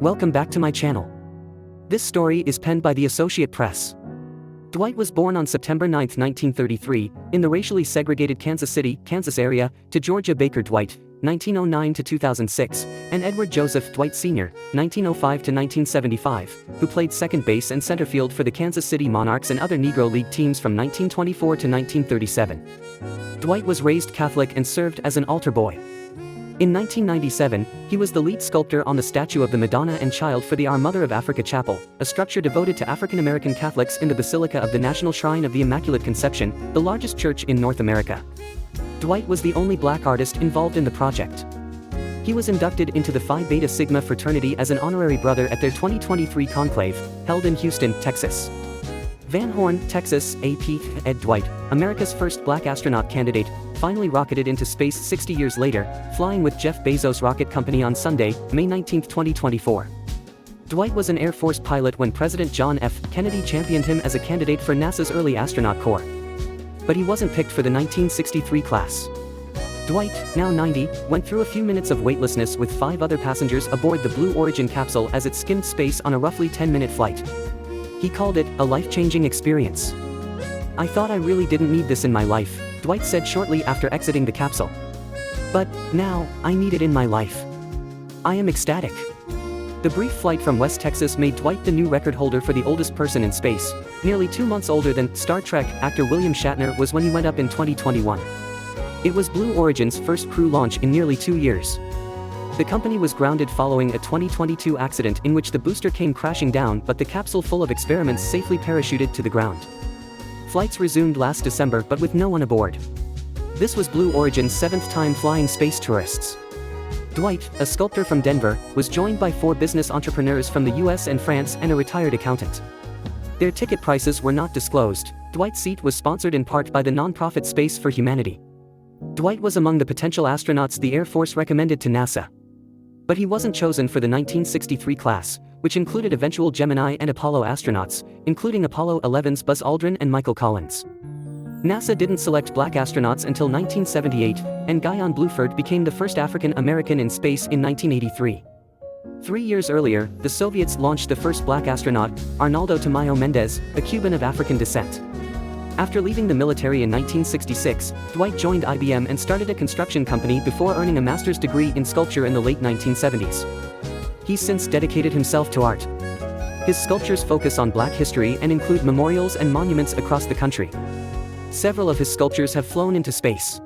Welcome back to my channel. This story is penned by the Associate Press. Dwight was born on September 9, 1933, in the racially segregated Kansas City, Kansas area, to Georgia Baker Dwight, 1909 to 2006, and Edward Joseph Dwight Sr., 1905 to 1975, who played second base and center field for the Kansas City Monarchs and other Negro League teams from 1924 to 1937. Dwight was raised Catholic and served as an altar boy. In 1997, he was the lead sculptor on the statue of the Madonna and Child for the Our Mother of Africa Chapel, a structure devoted to African American Catholics in the Basilica of the National Shrine of the Immaculate Conception, the largest church in North America. Dwight was the only black artist involved in the project. He was inducted into the Phi Beta Sigma fraternity as an honorary brother at their 2023 conclave, held in Houston, Texas. Van Horn, Texas, AP, Ed Dwight, America's first black astronaut candidate, finally rocketed into space 60 years later, flying with Jeff Bezos' rocket company on Sunday, May 19, 2024. Dwight was an Air Force pilot when President John F. Kennedy championed him as a candidate for NASA's early astronaut corps. But he wasn't picked for the 1963 class. Dwight, now 90, went through a few minutes of weightlessness with 5 other passengers aboard the Blue Origin capsule as it skimmed space on a roughly 10-minute flight. He called it a life-changing experience. "I thought I really didn't need this in my life," Dwight said shortly after exiting the capsule. "But now, I need it in my life. I am ecstatic." The brief flight from West Texas made Dwight the new record holder for the oldest person in space. Nearly 2 months older than Star Trek actor William Shatner was when he went up in 2021. It was Blue Origin's first crew launch in nearly 2 years. The company was grounded following a 2022 accident in which the booster came crashing down, but the capsule full of experiments safely parachuted to the ground. Flights resumed last December but with no one aboard. This was Blue Origin's 7th time flying space tourists. Dwight, a sculptor from Denver, was joined by 4 business entrepreneurs from the US and France and a retired accountant. Their ticket prices were not disclosed. Dwight's seat was sponsored in part by the nonprofit Space for Humanity. Dwight was among the potential astronauts the Air Force recommended to NASA. But he wasn't chosen for the 1963 class, which included eventual Gemini and Apollo astronauts, including Apollo 11's Buzz Aldrin and Michael Collins. NASA didn't select black astronauts until 1978, and Guyon Bluford became the first African American in space in 1983. 3 years earlier, the Soviets launched the first black astronaut, Arnaldo Tamayo Mendez, a Cuban of African descent. After leaving the military in 1966, Dwight joined IBM and started a construction company before earning a master's degree in sculpture in the late 1970s. He's since dedicated himself to art. His sculptures focus on black history and include memorials and monuments across the country. Several of his sculptures have flown into space.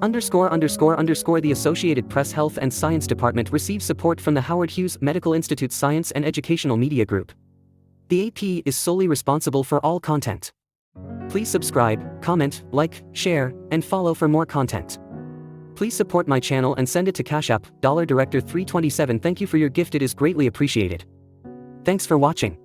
The Associated Press Health and Science Department receives support from the Howard Hughes Medical Institute Science and Educational Media Group. The AP is solely responsible for all content. Please subscribe, comment, like, share, and follow for more content. Please support my channel and send it to Cash App, $Director327. Thank you for your gift, it is greatly appreciated. Thanks for watching.